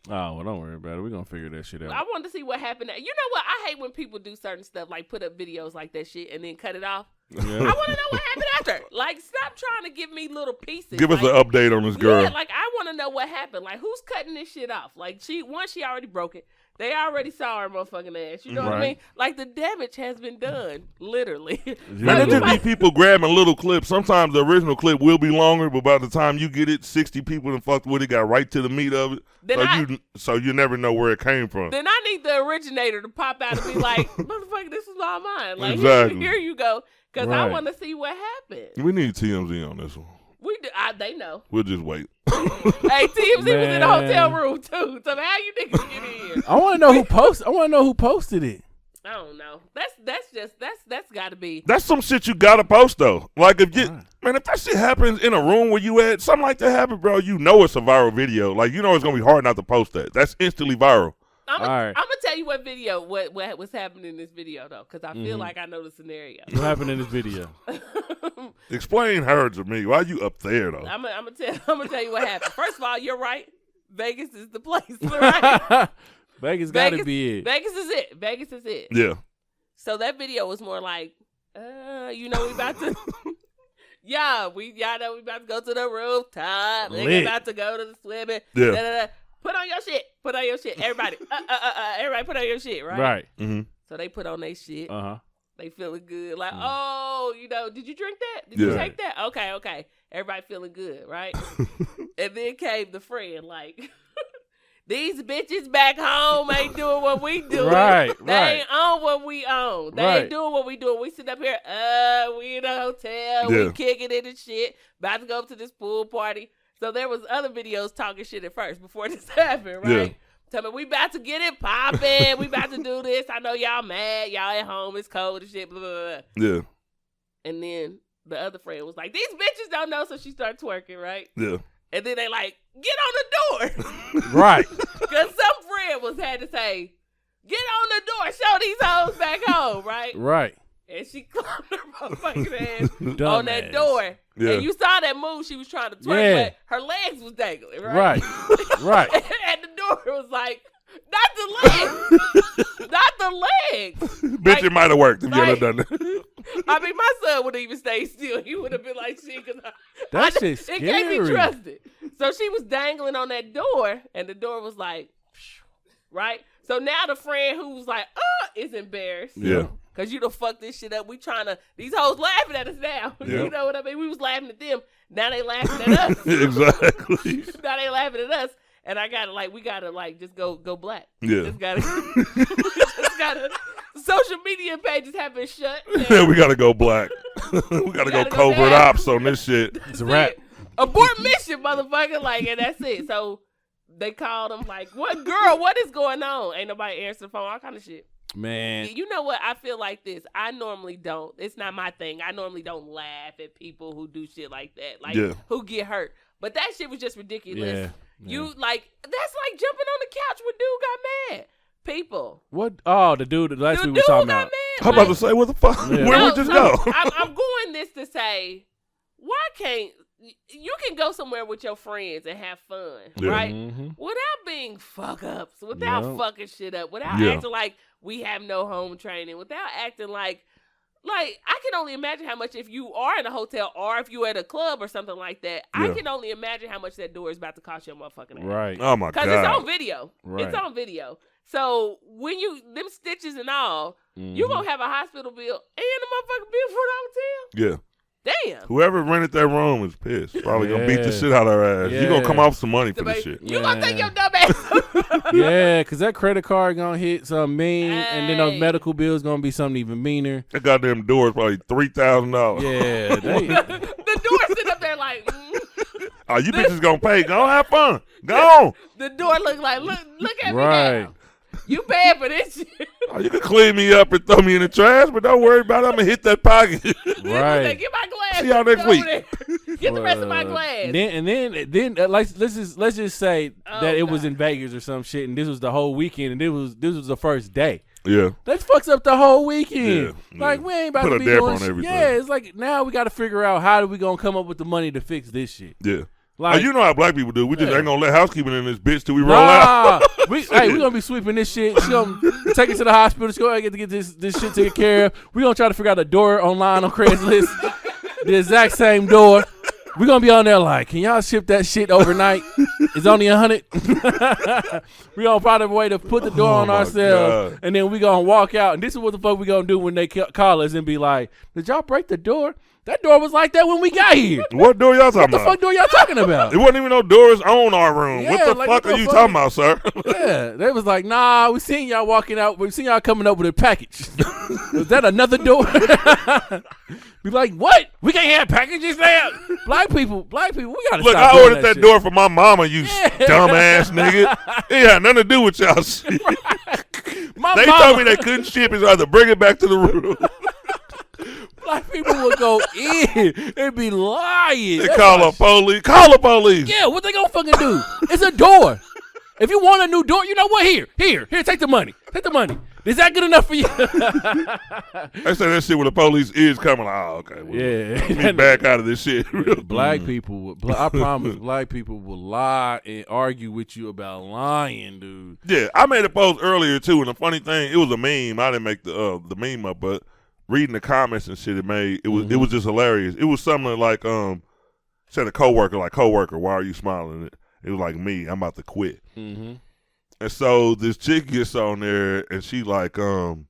Oh well, don't worry about it. We're gonna figure that shit out. I wanted to see what happened. You know what? I hate when people do certain stuff, like put up videos like that shit and then cut it off. Yeah. I want to know what happened after. Like, stop trying to give me little pieces. Give us an update on this girl. Yeah, like I want to know what happened. Like, who's cutting this shit off? Like, she already broke it. They already saw her motherfucking ass. You know what I mean? Like, the damage has been done, literally. Man, it just be people grabbing little clips. Sometimes the original clip will be longer, but by the time you get it, 60 people done fucked with it, got right to the meat of it. So you never know where it came from. Then I need the originator to pop out and be like, motherfucker, this is all mine. Like, exactly. Here you go. Because I want to see what happened. We need TMZ on this one. We do. They know. We'll just wait. Hey, TMZ was in the hotel room too. So how you niggas get in? I want to know who posted. I want to know who posted it. I don't know. That's got to be. That's some shit you gotta post though. Like if that shit happens in a room where you at, something like that happen, bro. You know it's a viral video. Like you know it's gonna be hard not to post that. That's instantly viral. I'm gonna tell you what was happening in this video though, because I feel like I know the scenario. What happened in this video? Explain her to me. Why you up there though? I'm gonna tell you what happened. First of all, you're right. Vegas is the place, right? Vegas gotta be it. Vegas is it. Vegas is it. Yeah. So that video was more like, we about to. Y'all know we about to go to the rooftop. They about to go to the swimming. Yeah. Da-da-da. Put on your shit. Put on your shit. Everybody. Everybody put on your shit, right? Right. Mm-hmm. So they put on their shit. Uh-huh. They feeling good. Like, did you drink that? Did you take that? Okay. Everybody feeling good, right? And then came the friend, like, these bitches back home ain't doing what we do. Right. They ain't on what we own. They ain't doing what we doing. We sit up here, we in a hotel, we kicking it and shit, about to go to this pool party. So there was other videos talking shit at first before this happened, right? Yeah. Tell me, we about to get it popping. We about to do this. I know y'all mad. Y'all at home. It's cold and shit, blah, blah, blah. Yeah. And then the other friend was like, these bitches don't know, so she started twerking, right? Yeah. And then they like, get on the door. Right. Because some friend had to say, get on the door. Show these hoes back home, right? Right. And she clapped her motherfucking ass on that door. Yeah. And you saw that move she was trying to twerk, but her legs was dangling, right? Right. And the door was like, not the legs. Not the legs. Bitch, it might have worked if you had done that. I mean, my son would have even stayed still. He would have been like, shit, because that shit's scary. It can't be trusted. So she was dangling on that door, and the door was like, right? So now the friend who was like, is embarrassed. Yeah. Because you done fucked this shit up. These hoes laughing at us now. Yeah. You know what I mean? We was laughing at them. Now they laughing at us. Exactly. Now they laughing at us. And we gotta just go black. Yeah. Just gotta, social media pages have been shut. Yeah, we gotta go black. We gotta go covert ops on this shit. It's a wrap. Abort mission, motherfucker. And that's it. So they called them like, what girl, what is going on? Ain't nobody answering the phone, all kind of shit. Man. You know what? I feel like this. I normally don't. It's not my thing. I normally don't laugh at people who do shit like that. Who get hurt. But that shit was just ridiculous. You that's like jumping on the couch when dude got mad. People. What? Oh, the dude that last week was talking about. I'm about to say, what the fuck? Yeah. Where would this go? I'm going this to say, why can't you can go somewhere with your friends and have fun, right? Mm-hmm. Without being fuck ups, without fucking shit up, without acting like we have no home training, without acting like I can only imagine how much if you are in a hotel or if you at a club or something like that, I can only imagine how much that door is about to cost your motherfucking ass. Right. Oh my God. Because it's on video. Right. It's on video. So when them stitches and all, you gonna have a hospital bill and a motherfucking bill for the hotel? Yeah. Damn. Whoever rented that room is pissed. Probably gonna beat the shit out of her ass. You gonna come off some money for this shit. You gonna take your dumb ass. Yeah, because that credit card gonna hit something mean, and then those medical bills gonna be something even meaner. That goddamn door is probably $3,000. Yeah. The door sit up there like. Oh, you bitches gonna pay. Go have fun. Go. The door look at me now. You bad for this shit. Oh, you can clean me up and throw me in the trash, but don't worry about it. I'm going to hit that pocket. Right. Get my glass. See y'all next week. Get the rest of my glass. Then let's just say that it was in Vegas or some shit, and this was the whole weekend, and this was the first day. Yeah. That fucks up the whole weekend. Yeah. Like, we ain't about to be doing shit. Yeah, it's like now we got to figure out how we going to come up with the money to fix this shit. Yeah. Like, you know how black people do. We just ain't gonna let housekeeping in this bitch till we roll out. we gonna be sweeping this shit. She gonna take it to the hospital. She gonna get to get this shit taken care of. We gonna try to figure out a door online on Craigslist. The exact same door. We gonna be on there like, can y'all ship that shit overnight? It's only 100. We gonna find a way to put the door on ourselves, and then we gonna walk out. And this is what the fuck we gonna do when they call us and be like, did y'all break the door? That door was like that when we got here. What door y'all talking about? What the fuck door y'all talking about? It wasn't even no doors on our room. Yeah, what the fuck are you talking about, sir? Yeah, they was like, nah, we seen y'all walking out. We seen y'all coming up with a package. Was that another door? Be like, what? We can't have packages now. Black people, we gotta Look, stop doing I ordered that shit. door for my mama, you dumbass nigga. It had nothing to do with y'all shit. They told me they couldn't ship it, so I had to bring it back to the room. Black people would go in and be lying. They call the police. Call the police. Yeah, what they gonna fucking do? It's a door. If you want a new door, you know what? Here, take the money. Take the money. Is that good enough for you? They say that shit when the police is coming. Like, oh, okay. Well, yeah. Let me back out of this shit. Black people, I promise, black people will lie and argue with you about lying, dude. Yeah, I made a post earlier too, and the funny thing, it was a meme. I didn't make the meme up, but reading the comments and shit, it was just hilarious. It was something like said a coworker, why are you smiling? It was like, me, I'm about to quit. Mm-hmm. And so this chick gets on there and she like sound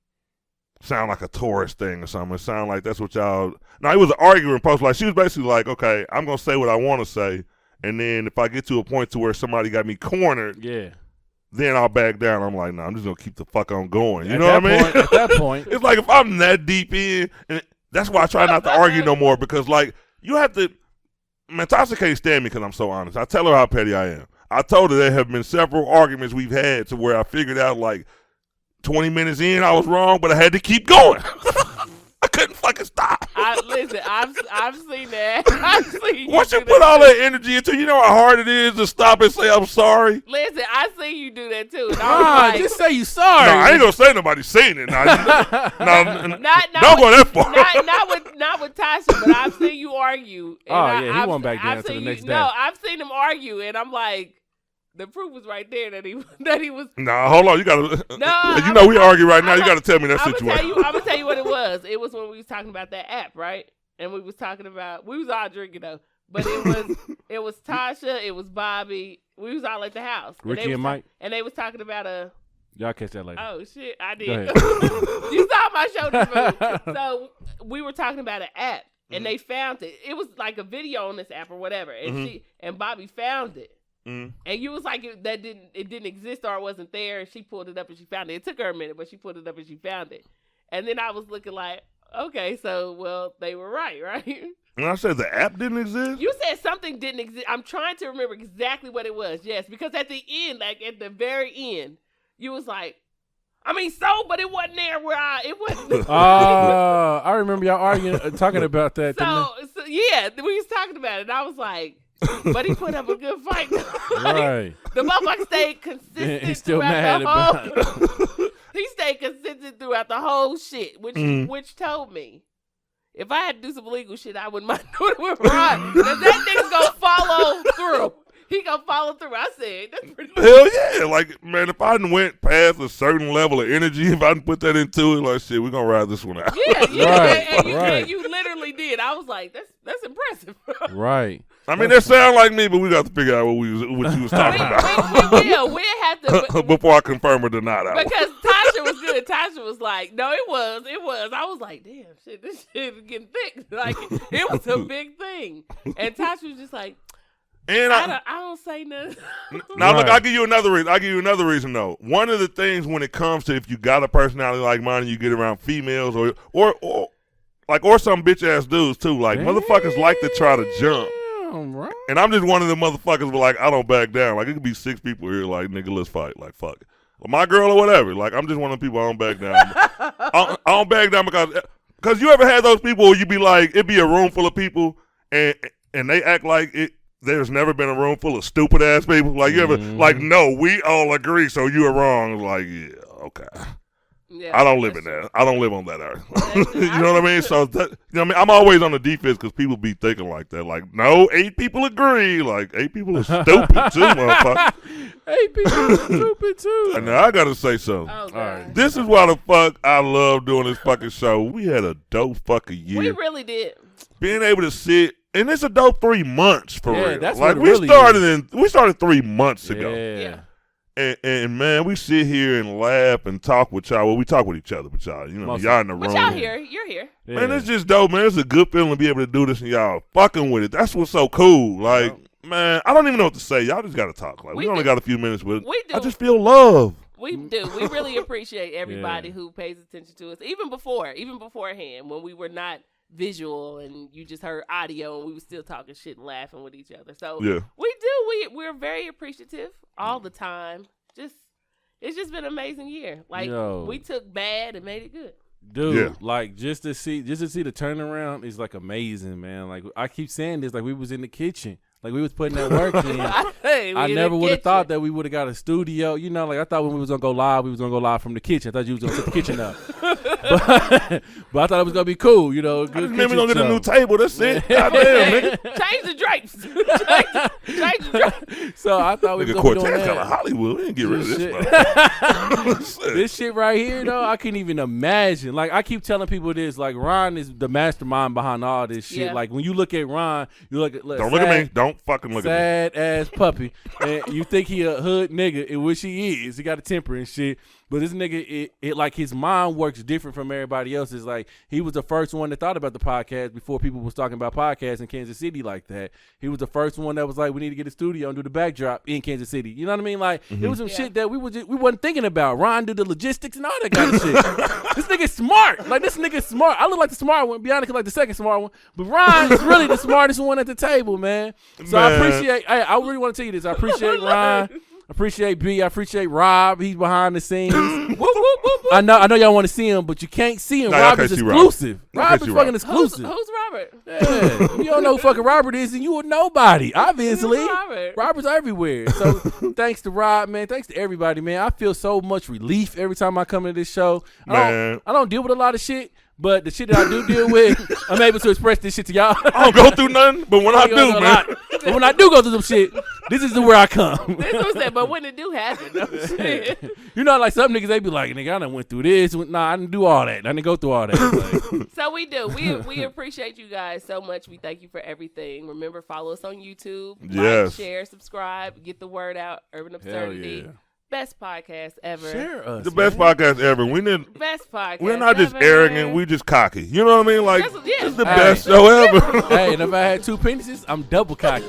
like a tourist thing or something. It sound like that's what y'all. Now it was an arguing post. Like she was basically like, okay, I'm gonna say what I want to say, and then if I get to a point to where somebody got me cornered, then I'll back down. I'm like, nah, I'm just gonna keep the fuck on going. You know what I mean? At that point, it's like if I'm that deep in, and that's why I try not to argue no more, because like you have to. Man, Tasha can't stand me because I'm so honest. I tell her how petty I am. I told her there have been several arguments we've had to where I figured out like 20 minutes in I was wrong, but I had to keep going. I couldn't fucking stop. Listen, I've seen that. I've seen you. Once you put all that energy into, you know how hard it is to stop and say I'm sorry. Listen, I see you do that too. Like, just say you sorry. No, I ain't gonna say nobody's seen it. No, don't go that far. Not with Tasha, but I've seen you argue. And he went back down to the next day. No, I've seen him argue, and I'm like, the proof was right there that he was. Nah, hold on. You gotta. No, we argue right now. You gotta tell me that situation. I'm gonna tell you what it was. It was when we was talking about that app, right? And we was all drinking though. But it was Tasha, it was Bobby. We was all at the house. Ricky and Mike. And they was talking about Y'all catch that later. Oh shit, I did. You saw my shoulders move. So we were talking about an app, and they found it. It was like a video on this app or whatever, and Bobby found it. And you was like, it didn't exist or it wasn't there, and she pulled it up and she found it. It took her a minute, but she pulled it up and she found it. And then I was looking like, okay, so, well, they were right? And I said the app didn't exist? You said something didn't exist. I'm trying to remember exactly what it was, yes, because at the end, like at the very end, you was like, but it wasn't there it wasn't. I remember y'all arguing, talking about that. So, yeah, we was talking about it, and I was like, But he put up a good fight. Right. The motherfucker stayed consistent. He's still mad about it. He stayed consistent throughout the whole shit, which told me if I had to do some illegal shit, I wouldn't mind doing it with Ron. Because that nigga's gonna follow through. He gonna follow through. I said, that's pretty good. Hell yeah. Like, man, if I done went past a certain level of energy, if I done put that into it, like, shit, we're gonna ride this one out. Yeah. And you literally did. I was like, that's impressive. Right. I mean, that sound like me, but we got to figure out what you was talking about. We have to. Before I confirm or deny that. Because Tasha was good. Tasha was like, no, it was. I was like, damn, shit, this shit is getting thick. Like, it was a big thing. And Tasha was just like, and I don't say nothing. Now, look, I'll give you another reason, though. One of the things when it comes to if you got a personality like mine and you get around females or some bitch-ass dudes, too, like, motherfuckers like to try to jump. Right. And I'm just one of the motherfuckers who like, I don't back down. Like, it could be 6 people here like, nigga, let's fight. Like, fuck it. Well, my girl or whatever. Like, I'm just one of the people I don't back down. I don't back down because you ever had those people where you be like, it'd be a room full of people and they act like there's never been a room full of stupid ass people. Like, you ever, like, no, we all agree, so you are wrong. Like, yeah, okay. Yeah, I don't live in that. I don't live on that earth. You know what I mean? So, I'm always on the defense because people be thinking like that. Like, no, 8 people agree. Like, 8 people are stupid too, motherfucker. 8 people are stupid too. And now I got to say something. Oh, all right. This is why the fuck I love doing this fucking show. We had a dope fucking year. We really did. Being able to sit, and it's a dope 3 months for real. That's like, what we started 3 months ago. Yeah. And man, we sit here and laugh and talk with y'all. Well, we talk with each other, but y'all, y'all in the room. But y'all here. You're here. Yeah. Man, it's just dope, man. It's a good feeling to be able to do this and y'all fucking with it. That's what's so cool. Like, man, I don't even know what to say. Y'all just got to talk. Like, we only got a few minutes with it. We do. I just feel love. We do. We really appreciate everybody who pays attention to us. Even beforehand, when we were not visual and you just heard audio and we were still talking shit and laughing with each other. So we do. We're very appreciative all the time. It's just been an amazing year. Like, we took bad and made it good. Dude, like just to see the turnaround is like amazing, man. Like, I keep saying this, like we was in the kitchen. Like, we was putting that work in. I never would have thought that we would have got a studio. You know, like, I thought when we was going to go live, we was going to go live from the kitchen. I thought you was going to set the kitchen up. But I thought it was going to be cool, you know. Good maybe going to get a new table. That's it. Goddamn, nigga. Change the drapes. Change the drapes. So I thought we was going to be doing that. Kind of Hollywood. We didn't get rid of this. This shit right here, though, I can't even imagine. Like, I keep telling people this. Like, Ron is the mastermind behind all this shit. Yeah. Like, when you look at Ron, you look at... Don't look at me. Don't fucking look at me. Sad ass puppy. And you think he a hood nigga, in which he is. He got a temper and shit. But this nigga, it like his mind works different from everybody else's. Like, he was the first one that thought about the podcast before people was talking about podcasts in Kansas City like that. He was the first one that was like, we need to get a studio and do the backdrop in Kansas City. You know what I mean? Like, it was some shit that we wasn't thinking about. Ron did the logistics and all that kind of shit. This nigga's smart. Like, this nigga's smart. I look like the smart one. Bianca like the second smart one. But Ron is really the smartest one at the table, man. So I appreciate, I really want to tell you this. I appreciate Ron. I appreciate B. I appreciate Rob. He's behind the scenes. I know y'all want to see him, but you can't see him. Rob is exclusive. Rob is fucking exclusive. Who's Robert? Yeah. You don't know who fucking Robert is, and you a nobody, obviously. Robert's everywhere. So thanks to Rob, man. Thanks to everybody, man. I feel so much relief every time I come into this show. I don't deal with a lot of shit. But the shit that I do deal with, I'm able to express this shit to y'all. I don't go through nothing, but when I do, man. But when I do go through some shit, this is where I come. This was that, but when it do happen, no shit. You know, like some niggas, they be like, nigga, I done went through this. Nah, I didn't do all that. I didn't go through all that. Like. So we do. We appreciate you guys so much. We thank you for everything. Remember, follow us on YouTube. Like, share, subscribe, get the word out. Urban Absurdity. Hell yeah. Best podcast ever. Share us. The best podcast ever. Best podcast. We're not just arrogant. We just cocky. You know what I mean? Like, it's the best show ever. Hey, and if I had 2 penises, I'm double cocky.